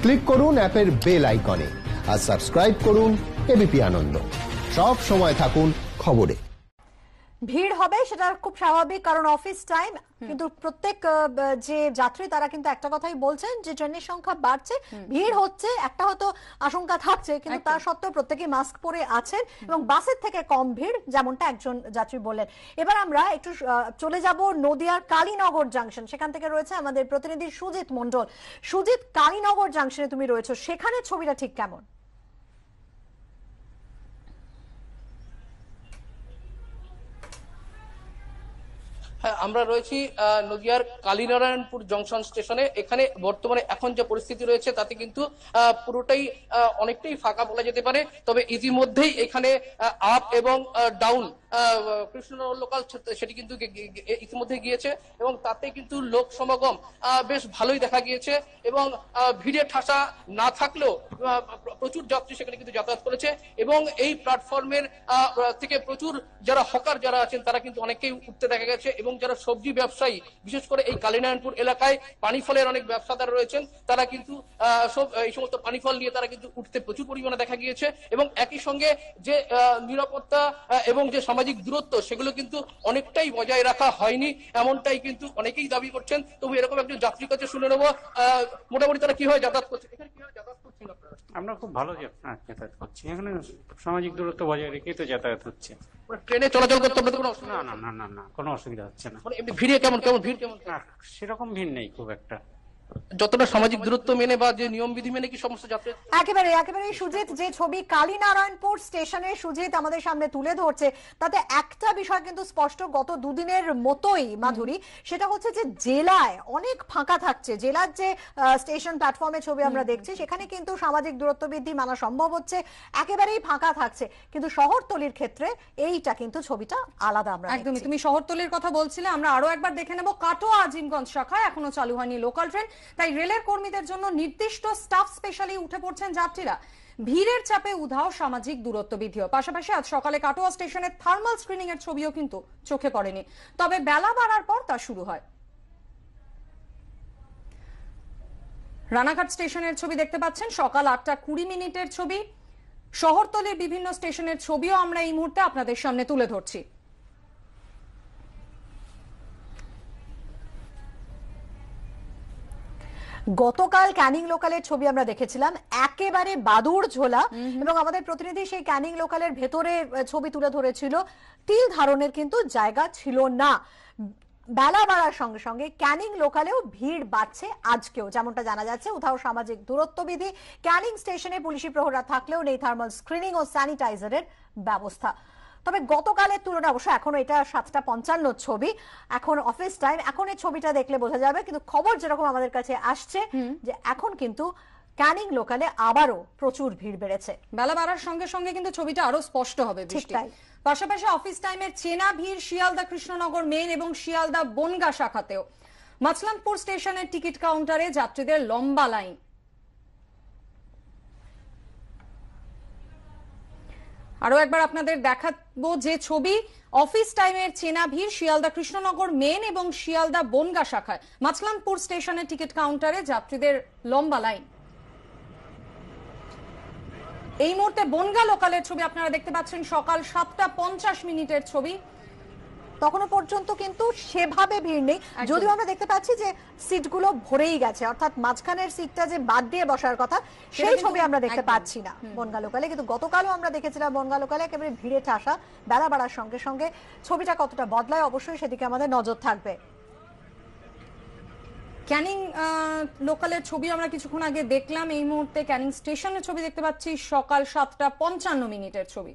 Click করুন অ্যাপের bell আইকনে আর সাবস্ক্রাইব করুন এবিপি আনন্দ। সব সময় থাকুন খবরে। ভিড় হবে সেটা খুব স্বাভাবিক, কারণ অফিস টাইম। কিন্তু প্রত্যেক যে যাত্রী তারা কিন্তু একটা কথাই বলছেন যে ট্রেনের সংখ্যা বাড়ছে, ভিড় হচ্ছে, একটা হয়তো আশঙ্কা থাকছে, কিন্তু তার সত্ত্বেও প্রত্যেকেই মাস্ক পরে আছেন এবং বাসের থেকে কম ভিড়, যেমনটা একজন যাত্রী বললেন। এবার আমরা একটু চলে যাব নদিয়ার কালীনগর জাংশন। সেখান থেকে রয়েছে আমাদের প্রতিনিধি সুজিত মন্ডল। সুজিত, কালীনগর জাংশনে তুমি রয়েছো, সেখানে ছবিটা ঠিক কেমন? হ্যাঁ, আমরা রয়েছি নদিয়ার কালীনারায়ণপুর জংশন স্টেশনে। এখানে বর্তমানে এখন যে পরিস্থিতি রয়েছে তাতে কিন্তু পুরোটাই অনেকটাই ফাঁকা বলা যেতে পারে। তবে ইতিমধ্যেই এখানে আপ এবং ডাউন কৃষ্ণনগর লোকাল সেটি কিন্তু ইতিমধ্যে গিয়েছে এবং তাতে কিন্তু লোক সমাগম বেশ ভালোই দেখা গিয়েছে এবং ভিড়ে ঠাসা না থাকলেও প্রচুর যাত্রী সেখানে কিন্তু যাতায়াত করেছে এবং এই প্ল্যাটফর্মের থেকে প্রচুর যারা হকার যারা আছেন তারা কিন্তু অনেকেই উঠতে দেখা গেছে এবং যারা সবজি ব্যবসায়ী, বিশেষ করে এই কালীনারায়ণপুর এলাকায় পানি ফলের অনেক ব্যবসাদার রয়েছেন, তারা কিন্তু এই সমস্ত পানি ফল নিয়ে তারা কিন্তু উঠতে প্রচুর পরিমাণে দেখা গিয়েছে এবং একই সঙ্গে যে নিরাপত্তা এবং যে সামাজিক দূরত্ব সেগুলো কিন্তু অনেকটাই বজায় রাখা হয়নি, এমনটাই কিন্তু অনেকেই দাবি করছেন। তবু এরকম একজন যাত্রীর কাছে শুনে নেবো মোটামুটি তারা কিভাবে যাতায়াত করছে। এখানে কিভাবে যাতায়াত করছেন আপনারা? আমরা খুব ভালো যাতায়াত করছি, এখানে সামাজিক দূরত্ব বজায় রেখেই তো যাতায়াত হচ্ছে। ট্রেনে চলাচল করতে আপনাদের কোনো অসুবিধা? না না না না, কোনো অসুবিধা হচ্ছে না। মানে এমনি ভিড়ে কেমন কেমন ভিড় কেমন? সেরকম ভিড় নেই খুব একটা। যতটা সামাজিক দূরত্ব মেনে বা যে নিয়ম বিধি মেনে কি সমস্ত যাত্রী? একেবারে একেবারে সুজিত, যে ছবি কালীনারায়ণপুর স্টেশনে সুজিত আমাদের সামনে তুলে ধরছে তাতে একটা বিষয় কিন্তু স্পষ্ট, গত দুদিনের মতোই মাধুরী, সেটা হচ্ছে যে জেলায় অনেক ফাঁকা থাকছে। জেলার যে স্টেশন প্ল্যাটফর্মে ছবি আমরা দেখছি সেখানে কিন্তু সামাজিক দূরত্ব বৃদ্ধি মানা সম্ভব হচ্ছে, একেবারেই ফাঁকা থাকছে। কিন্তু শহরতলির ক্ষেত্রে এইটা কিন্তু ছবিটা আলাদা। আমরা একদমই, তুমি শহরতলির কথা বলছিলে, আমরা আরো একবার দেখে নেব। কাটোয়া আজিমগঞ্জ শাখায় এখনো চালু হয়নি লোকাল ট্রেন, তাই রেলের কর্মীদের জন্য নির্দিষ্ট স্টাফ স্পেশালি উঠে পড়ছেন যাত্রীরা। ভিড়ের চাপে উধাও সামাজিক দূরত্ব বিধিও। পাশাপাশি আজ সকালে কাটোয়া স্টেশনের থার্মাল স্ক্রিনিং এর ছবিও কিন্তু চোখে পড়েনি, তবে বেলা বাড়ার পর তা শুরু হয়। রানাঘাট স্টেশনের ছবি দেখতে পাচ্ছেন, সকাল 8:20 ছবি। শহরতলির বিভিন্ন স্টেশনের ছবিও আমরা এই মুহূর্তে আপনাদের সামনে তুলে ধরছি। গতকাল ক্যানিং লোকালের ছবি আমরা দেখেছিলাম, একেবারে বাদুড় ঝোলা, এবং আমাদের প্রতিনিধি সেই ক্যানিং লোকালের ভেতরে ছবি তুলে ধরেছিল। তিল ধারণের কিন্তু জায়গা ছিল না। বেলা বাড়ার সঙ্গে সঙ্গে ক্যানিং লোকালেও ভিড় বাড়ছে আজকেও, যেমনটা জানা যাচ্ছে। উধাও সামাজিক দূরত্ব বিধি, ক্যানিং স্টেশনে পুলিশি প্রহরা থাকলেও নেই থার্মাল স্ক্রিনিং ও স্যানিটাইজারের ব্যবস্থা। তবে গতকালের তুলনায় অবশ্য এখনো এটা 7:55 ছবি, এখন অফিস টাইম, এখন এই ছবিটা দেখলে বোঝা যাবে। কিন্তু খবর যেরকম আমাদের কাছে আসছে যে এখন কিন্তু ক্যানিং লোকালে আবারও প্রচুর ভিড় বেড়েছে। বেলা বাড়ার সঙ্গে সঙ্গে কিন্তু ছবিটা আরো স্পষ্ট হবে। পাশাপাশি অফিস টাইমের চেনা ভিড় শিয়ালদা কৃষ্ণনগর মেইন এবং শিয়ালদা বনগা শাখাতেও। মাছলামপুর স্টেশনের টিকিট কাউন্টারে যাত্রীদের লম্বা লাইন। আরো একবার আপনাদের দেখাবো যে ছবি, অফিস টাইমের চেনা ভিড় শিয়ালদা কৃষ্ণনগর মেন এবং শিয়ালদা বনগা শাখায়। মাছলামপুর স্টেশনের টিকিট কাউন্টারে যাত্রীদের লম্বা লাইন। এই মুহূর্তে বনগা লোকালের ছবি আপনারা দেখতে পাচ্ছেন, সকাল 7:50 ছবি। তখনো পর্যন্ত কিন্তু সেভাবে ভিড় নেই, যদিও আমরা দেখতে পাচ্ছি যে সিটগুলো ভরেই গেছে, অর্থাৎ মাঝখানের সিটটা যে বাদ দিয়ে বসার কথা সেই ছবি আমরা দেখতে পাচ্ছি না বনগা লোকালে। কিন্তু গতকালও আমরা দেখেছিলাম বনগা লোকালে একেবারে ভিড়ে ঠাসা। বেলা বাড়ার সঙ্গে সঙ্গে ছবিটা কতটা বদলায় অবশ্যই সেদিকে আমাদের নজর থাকবে। ক্যানিং লোকালের ছবি আমরা কিছুক্ষণ আগে দেখলাম, এই মুহূর্তে ক্যানিং স্টেশনের ছবি দেখতে পাচ্ছি, সকাল 7:55 ছবি।